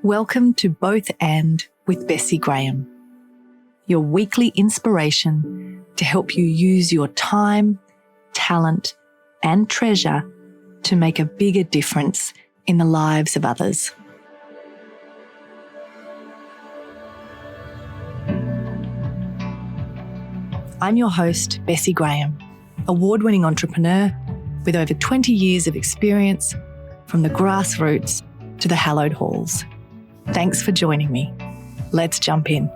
Welcome to Both And with Bessi Graham, your weekly inspiration to help you use your time, talent, and treasure to make a bigger difference in the lives of others. I'm your host, Bessi Graham, award-winning entrepreneur with over 20 years of experience from the grassroots to the hallowed halls. Thanks for joining me. Let's jump in.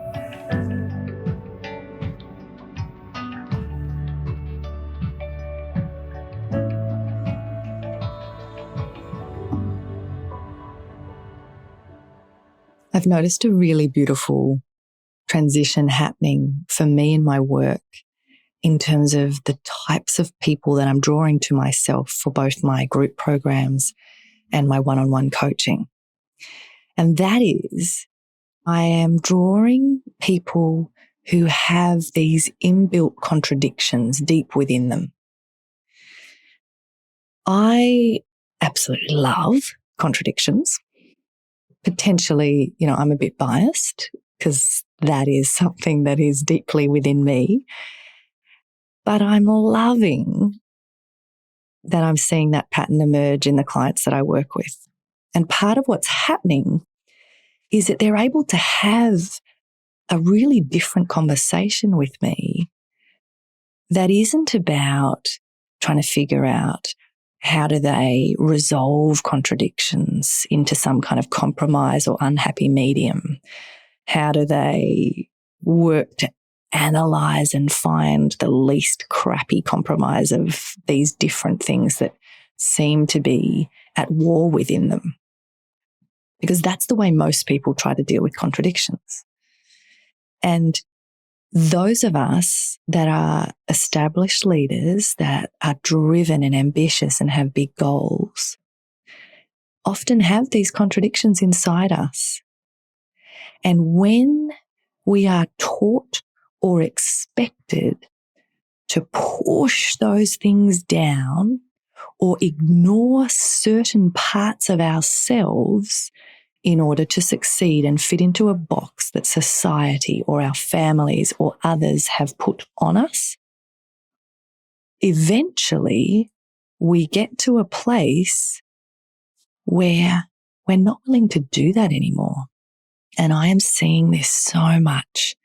I've noticed a really beautiful transition happening for me in my work in terms of the types of people that I'm drawing to myself for both my group programs and my one-on-one coaching. And that is, I am drawing people who have these inbuilt contradictions deep within them. I absolutely love contradictions. Potentially, I'm a bit biased because that is something that is deeply within me. But I'm loving that I'm seeing that pattern emerge in the clients that I work with. And part of what's happening is that they're able to have a really different conversation with me that isn't about trying to figure out how do they resolve contradictions into some kind of compromise or unhappy medium. How do they work to analyze and find the least crappy compromise of these different things that seem to be at war within them? Because that's the way most people try to deal with contradictions. And those of us that are established leaders, that are driven and ambitious and have big goals, often have these contradictions inside us. And when we are taught or expected to push those things down or ignore certain parts of ourselves in order to succeed and fit into a box that society or our families or others have put on us, eventually we get to a place where we're not willing to do that anymore. And I am seeing this so much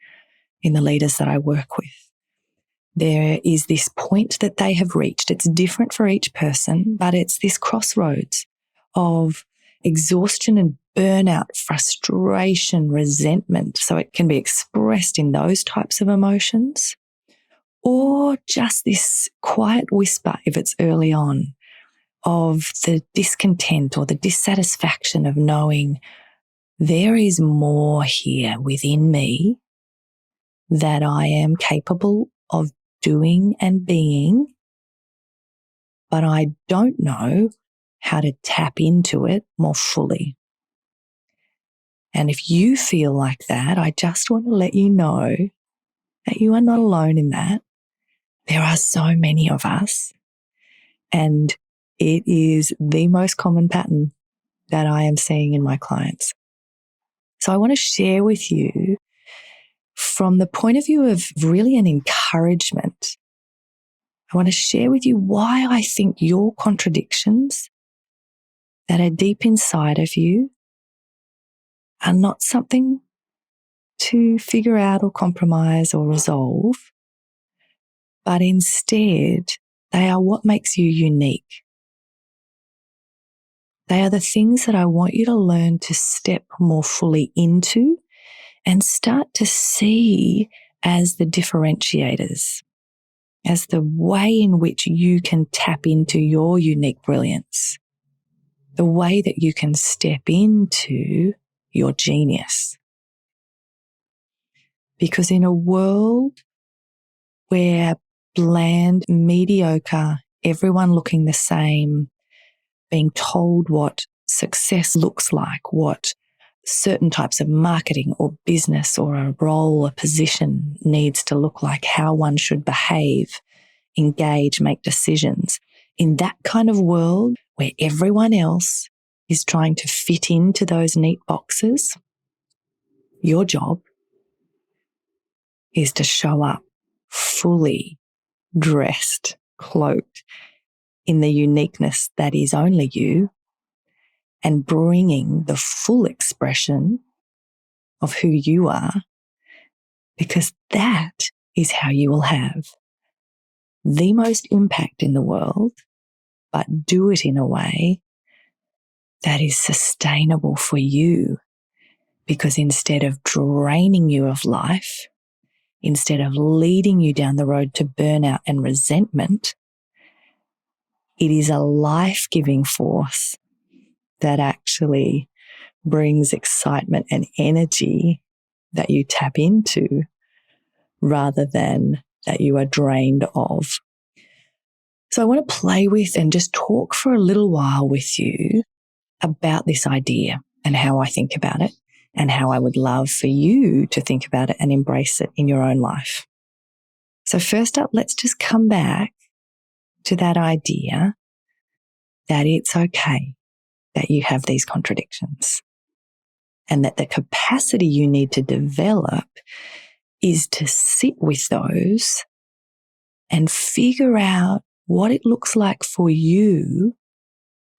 in the leaders that I work with. There is this point that they have reached. It's different for each person, but it's this crossroads of exhaustion and burnout, frustration, resentment. So it can be expressed in those types of emotions, or just this quiet whisper, if it's early on, of the discontent or the dissatisfaction of knowing there is more here within me that I am capable of doing and being, but I don't know how to tap into it more fully. And if you feel like that, I just want to let you know that you are not alone in that. There are so many of us, and it is the most common pattern that I am seeing in my clients. So I want to share with you from the point of view of really an encouragement. I want to share with you why I think your contradictions that are deep inside of you are not something to figure out or compromise or resolve, but instead they are what makes you unique. They are the things that I want you to learn to step more fully into and start to see as the differentiators, as the way in which you can tap into your unique brilliance, the way that you can step into your genius. Because in a world where bland, mediocre, everyone looking the same, being told what success looks like, what certain types of marketing or business or a role, a position needs to look like, how one should behave, engage, make decisions. In that kind of world where everyone else is trying to fit into those neat boxes. Your job is to show up fully dressed, cloaked in the uniqueness that is only you, and bringing the full expression of who you are, because that is how you will have the most impact in the world, but do it in a way that is sustainable for you. Because instead of draining you of life, instead of leading you down the road to burnout and resentment, it is a life-giving force that actually brings excitement and energy that you tap into rather than that you are drained of. So I want to play with and just talk for a little while with you about this idea and how I think about it and how I would love for you to think about it and embrace it in your own life. So first up, let's just come back to that idea that it's okay that you have these contradictions and that the capacity you need to develop is to sit with those and figure out what it looks like for you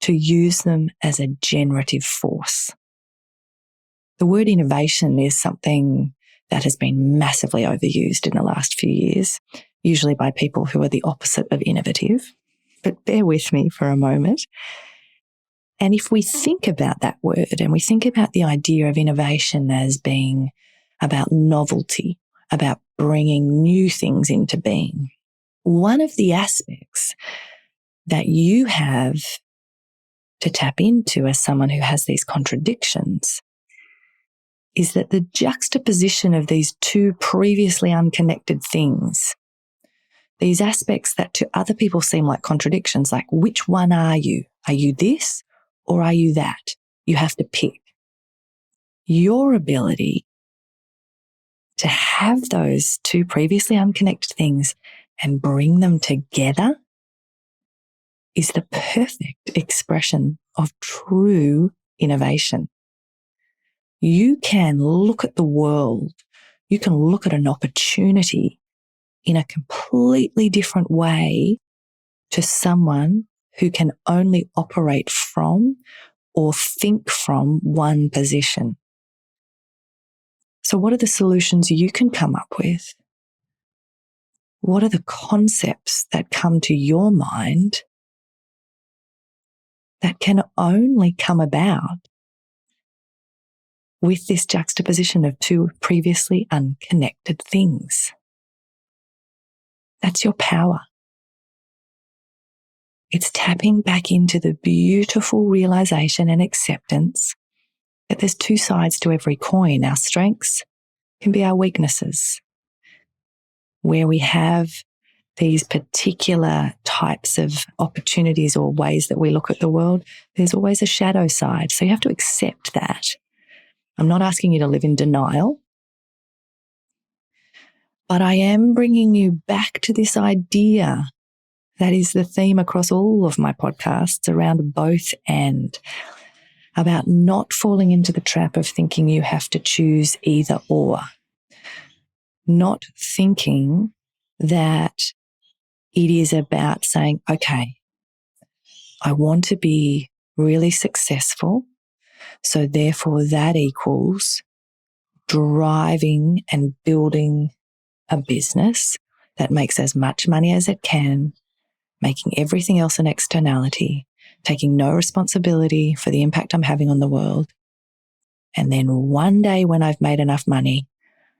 to use them as a generative force. The word innovation is something that has been massively overused in the last few years, usually by people who are the opposite of innovative. But bear with me for a moment. And if we think about that word and we think about the idea of innovation as being about novelty, about bringing new things into being, one of the aspects that you have to tap into as someone who has these contradictions is that the juxtaposition of these two previously unconnected things, these aspects that to other people seem like contradictions, like which one are you? Are you this or are you that? You have to pick. Your ability to have those two previously unconnected things and bring them together is the perfect expression of true innovation. You can look at the world, you can look at an opportunity in a completely different way to someone who can only operate from or think from one position. So what are the solutions you can come up with? What are the concepts that come to your mind that can only come about with this juxtaposition of two previously unconnected things? That's your power. It's tapping back into the beautiful realization and acceptance that there's two sides to every coin. Our strengths can be our weaknesses. Where we have these particular types of opportunities or ways that we look at the world, there's always a shadow side. So you have to accept that. I'm not asking you to live in denial, but I am bringing you back to this idea that is the theme across all of my podcasts around both and, about not falling into the trap of thinking you have to choose either or. Not thinking that it is about saying, okay, I want to be really successful, so therefore that equals driving and building a business that makes as much money as it can, making everything else an externality, taking no responsibility for the impact I'm having on the world. And then one day when I've made enough money,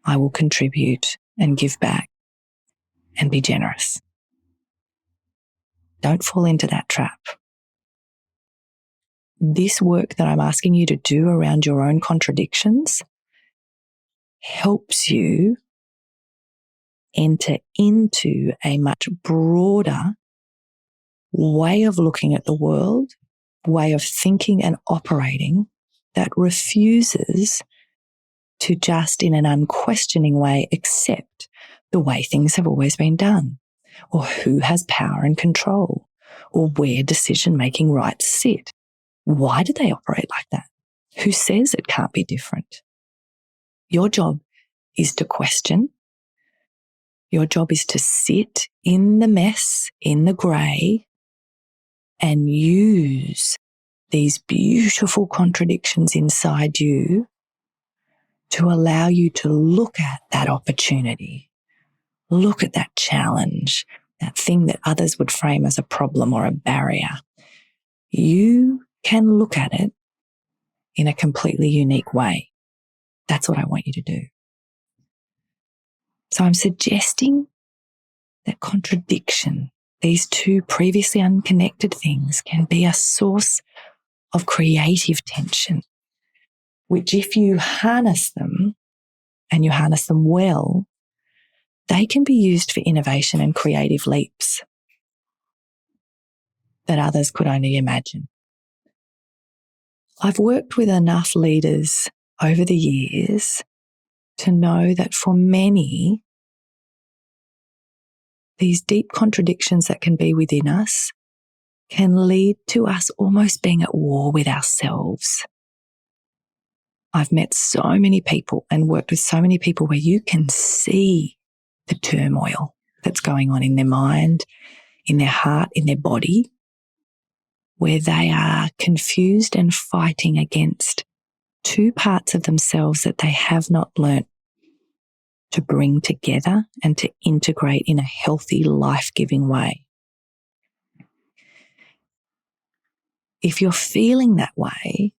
I will contribute and give back and be generous. Don't fall into that trap. This work that I'm asking you to do around your own contradictions helps you enter into a much broader way of looking at the world, way of thinking and operating that refuses to just in an unquestioning way accept the way things have always been done, or who has power and control, or where decision-making rights sit. Why do they operate like that? Who says it can't be different? Your job is to question. Your job is to sit in the mess, in the grey, and use these beautiful contradictions inside you to allow you to look at that opportunity, look at that challenge, that thing that others would frame as a problem or a barrier. You can look at it in a completely unique way. That's what I want you to do. So I'm suggesting that contradiction, these two previously unconnected things, can be a source of creative tension, which if you harness them and you harness them well, they can be used for innovation and creative leaps that others could only imagine. I've worked with enough leaders over the years to know that for many, these deep contradictions that can be within us can lead to us almost being at war with ourselves. I've met so many people and worked with so many people where you can see the turmoil that's going on in their mind, in their heart, in their body, where they are confused and fighting against two parts of themselves that they have not learnt to bring together and to integrate in a healthy, life-giving way. If you're feeling that way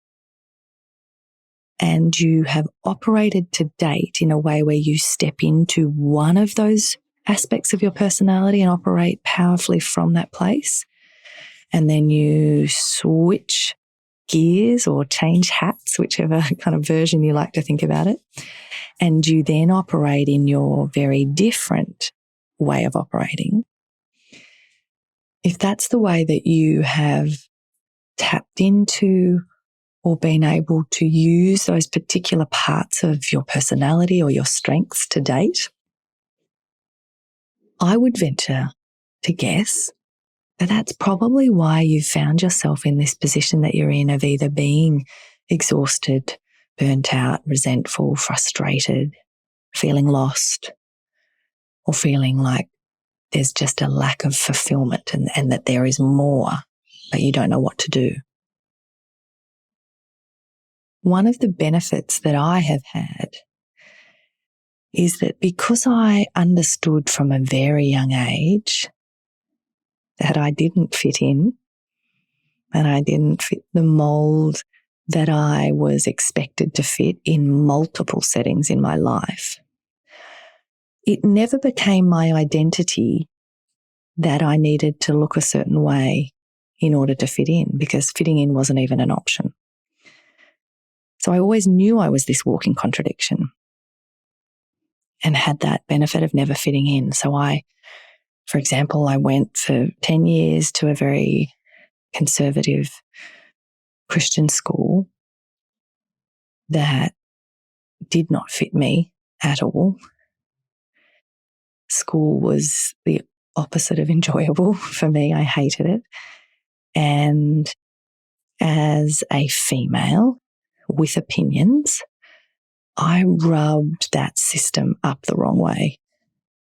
and you have operated to date in a way where you step into one of those aspects of your personality and operate powerfully from that place, and then you switch gears or change hats, whichever kind of version you like to think about it, and you then operate in your very different way of operating, if that's the way that you have tapped into or been able to use those particular parts of your personality or your strengths to date, I would venture to guess that that's probably why you've found yourself in this position that you're in of either being exhausted, burnt out, resentful, frustrated, feeling lost, or feeling like there's just a lack of fulfillment and that there is more, but you don't know what to do. One of the benefits that I have had is that because I understood from a very young age that I didn't fit in and I didn't fit the mold that I was expected to fit in multiple settings in my life, it never became my identity that I needed to look a certain way in order to fit in, because fitting in wasn't even an option. So I always knew I was this walking contradiction and had that benefit of never fitting in. So for example, I went for 10 years to a very conservative Christian school that did not fit me at all. School was the opposite of enjoyable for me. I hated it. And as a female with opinions, I rubbed that system up the wrong way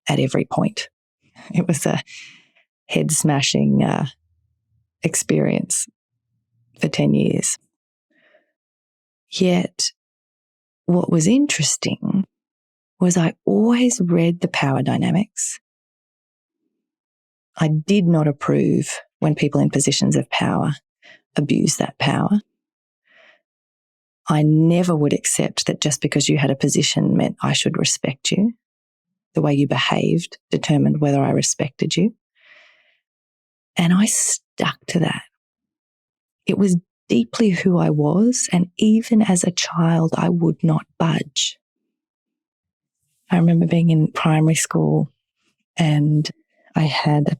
at every point. It was a head-smashing experience for 10 years. Yet, what was interesting was I always read the power dynamics. I did not approve when people in positions of power abuse that power. I never would accept that just because you had a position meant I should respect you. The way you behaved determined whether I respected you. And I stuck to that. It was deeply who I was, and even as a child, I would not budge. I remember being in primary school and I had a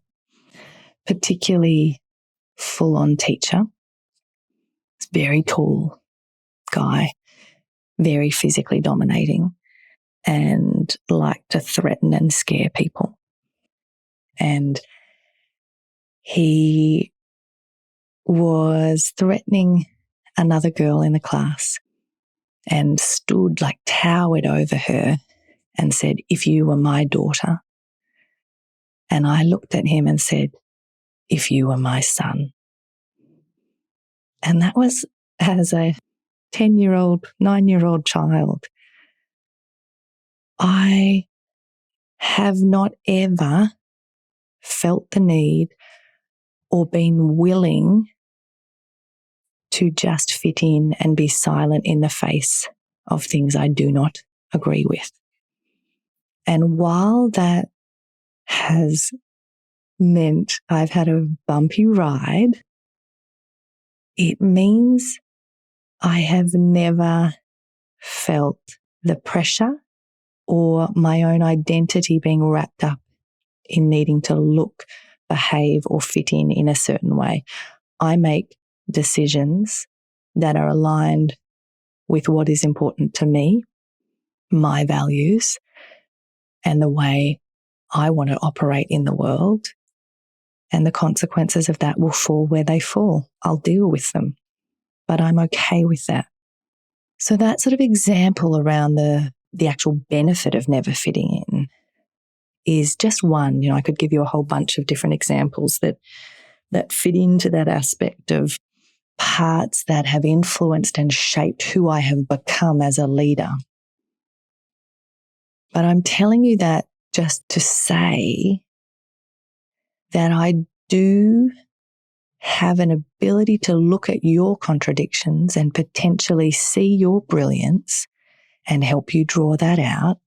particularly full-on teacher. This very tall guy, very physically dominating, and liked to threaten and scare people. And he was threatening another girl in the class and stood like towered over her and said, "If you were my daughter." And I looked at him and said, "If you were my son." And that was as a 10-year-old, 9-year-old child. I have not ever felt the need or been willing to just fit in and be silent in the face of things I do not agree with. And while that has meant I've had a bumpy ride, it means I have never felt the pressure or my own identity being wrapped up in needing to look, behave, or fit in a certain way. I make decisions that are aligned with what is important to me, my values, and the way I want to operate in the world. And the consequences of that will fall where they fall. I'll deal with them, but I'm okay with that. So that sort of example around the actual benefit of never fitting in is just one. I could give you a whole bunch of different examples that fit into that aspect of parts that have influenced and shaped who I have become as a leader. But I'm telling you that just to say that I do have an ability to look at your contradictions and potentially see your brilliance and help you draw that out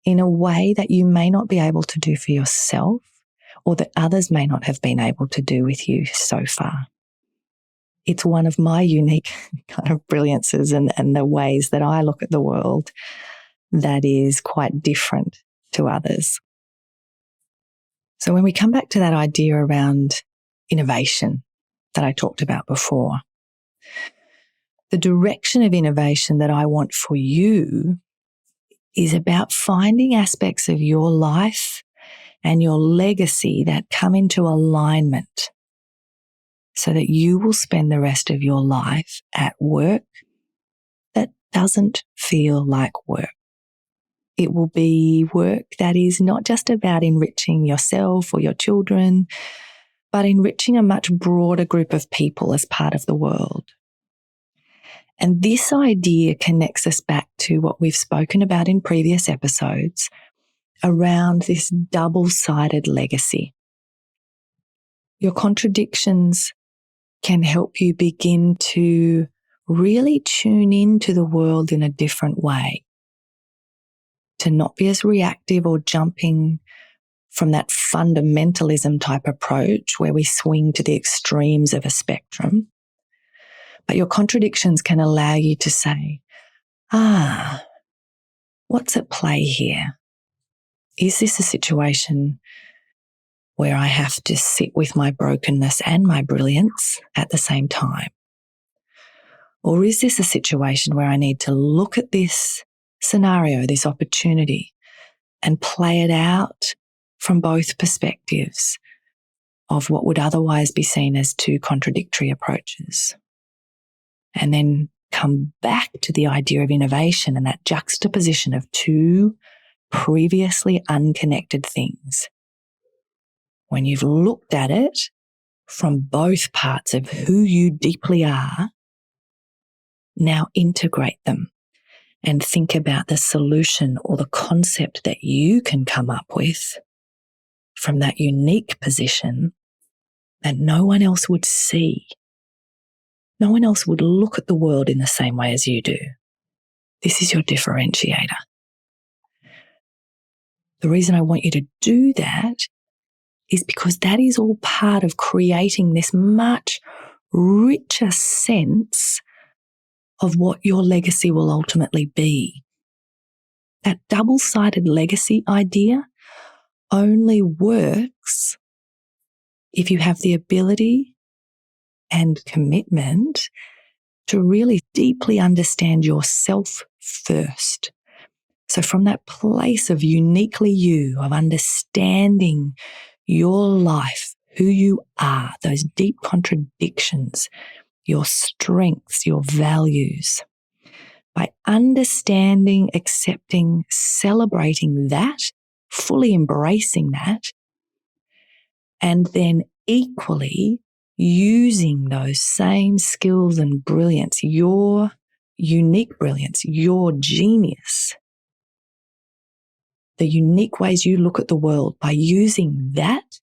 in a way that you may not be able to do for yourself or that others may not have been able to do with you so far. It's one of my unique kind of brilliances and the ways that I look at the world that is quite different to others. So when we come back to that idea around innovation that I talked about before, the direction of innovation that I want for you is about finding aspects of your life and your legacy that come into alignment so that you will spend the rest of your life at work that doesn't feel like work. It will be work that is not just about enriching yourself or your children, but enriching a much broader group of people as part of the world. And this idea connects us back to what we've spoken about in previous episodes around this double-sided legacy. Your contradictions can help you begin to really tune into the world in a different way, to not be as reactive or jumping from that fundamentalism type approach where we swing to the extremes of a spectrum. But your contradictions can allow you to say, what's at play here? Is this a situation where I have to sit with my brokenness and my brilliance at the same time? Or is this a situation where I need to look at this scenario, this opportunity, and play it out from both perspectives of what would otherwise be seen as two contradictory approaches? And then come back to the idea of innovation and that juxtaposition of two previously unconnected things. When you've looked at it from both parts of who you deeply are, now integrate them and think about the solution or the concept that you can come up with from that unique position that no one else would see. No one else would look at the world in the same way as you do. This is your differentiator. The reason I want you to do that is because that is all part of creating this much richer sense of what your legacy will ultimately be. That double-sided legacy idea only works if you have the ability and commitment to really deeply understand yourself first. So from that place of uniquely you, of understanding your life, who you are, those deep contradictions, your strengths, your values. By understanding, accepting, celebrating that, fully embracing that, and then equally using those same skills and brilliance, your unique brilliance, your genius, the unique ways you look at the world, by using that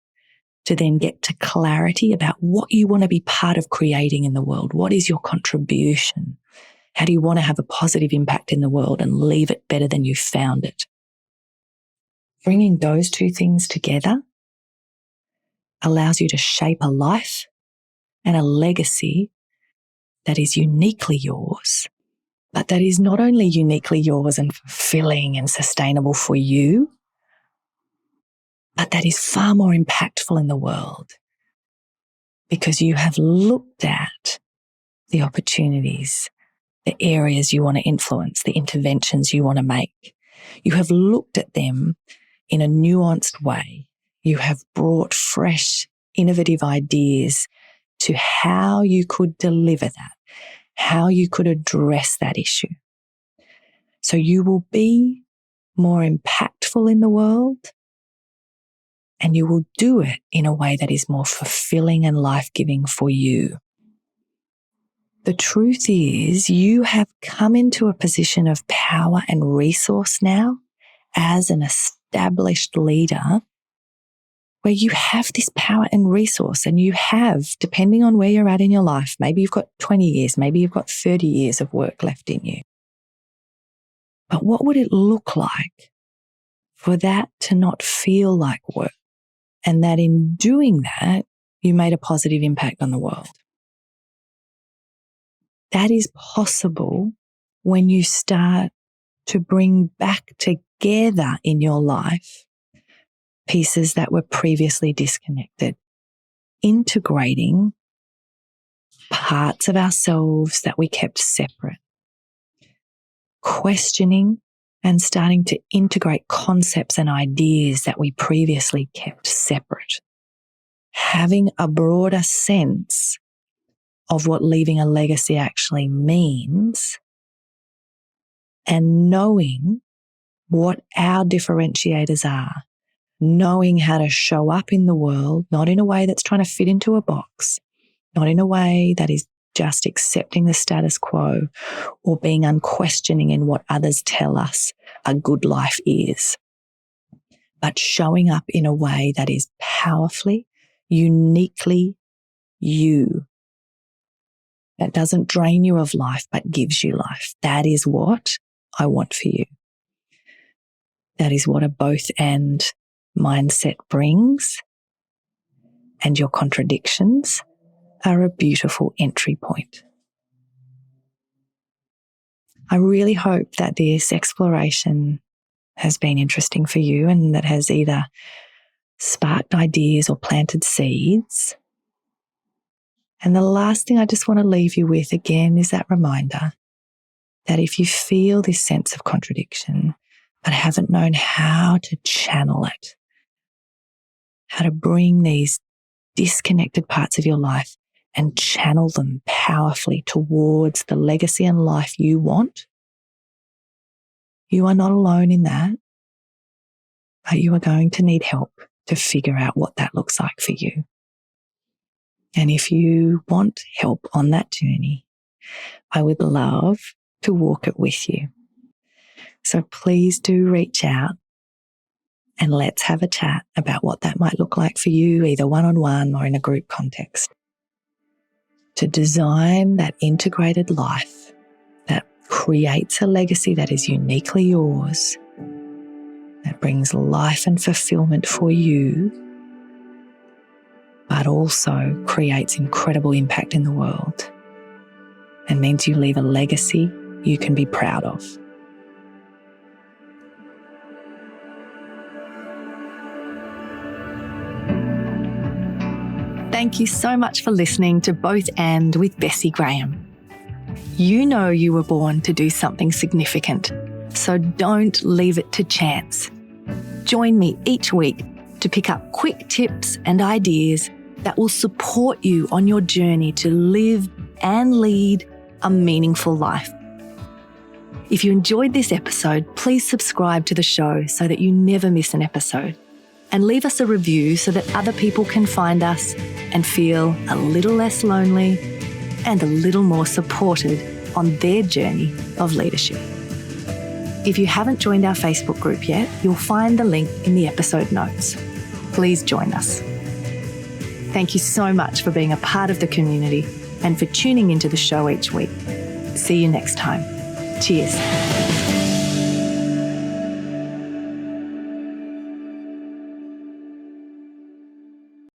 to then get to clarity about what you want to be part of creating in the world. What is your contribution? How do you want to have a positive impact in the world and leave it better than you found it? Bringing those two things together allows you to shape a life and a legacy that is uniquely yours, but that is not only uniquely yours and fulfilling and sustainable for you, but that is far more impactful in the world because you have looked at the opportunities, the areas you want to influence, the interventions you want to make. You have looked at them in a nuanced way. You have brought fresh, innovative ideas to how you could deliver that, how you could address that issue. So you will be more impactful in the world, and you will do it in a way that is more fulfilling and life-giving for you. The truth is, you have come into a position of power and resource now as an established leader, where you have this power and resource, and you have, depending on where you're at in your life, maybe you've got 20 years, maybe you've got 30 years of work left in you. But what would it look like for that to not feel like work? And that in doing that, you made a positive impact on the world. That is possible when you start to bring back together in your life pieces that were previously disconnected, integrating parts of ourselves that we kept separate, questioning and starting to integrate concepts and ideas that we previously kept separate, having a broader sense of what leaving a legacy actually means, and knowing what our differentiators are, knowing how to show up in the world, not in a way that's trying to fit into a box, not in a way that is just accepting the status quo or being unquestioning in what others tell us a good life is, but showing up in a way that is powerfully, uniquely you, that doesn't drain you of life, but gives you life. That is what I want for you. That is what a both and mindset brings. And your contradictions are a beautiful entry point. I really hope that this exploration has been interesting for you and that has either sparked ideas or planted seeds. And the last thing I just want to leave you with again is that reminder that if you feel this sense of contradiction but haven't known how to channel it, how to bring these disconnected parts of your life and channel them powerfully towards the legacy and life you want, you are not alone in that, but you are going to need help to figure out what that looks like for you. And if you want help on that journey, I would love to walk it with you. So please do reach out and let's have a chat about what that might look like for you, either one-on-one or in a group context, to design that integrated life that creates a legacy that is uniquely yours, that brings life and fulfillment for you, but also creates incredible impact in the world and means you leave a legacy you can be proud of. Thank you so much for listening to Both And with Bessi Graham. You know you were born to do something significant, so don't leave it to chance. Join me each week to pick up quick tips and ideas that will support you on your journey to live and lead a meaningful life. If you enjoyed this episode, please subscribe to the show so that you never miss an episode. And leave us a review so that other people can find us and feel a little less lonely and a little more supported on their journey of leadership. If you haven't joined our Facebook group yet, you'll find the link in the episode notes. Please join us. Thank you so much for being a part of the community and for tuning into the show each week. See you next time. Cheers.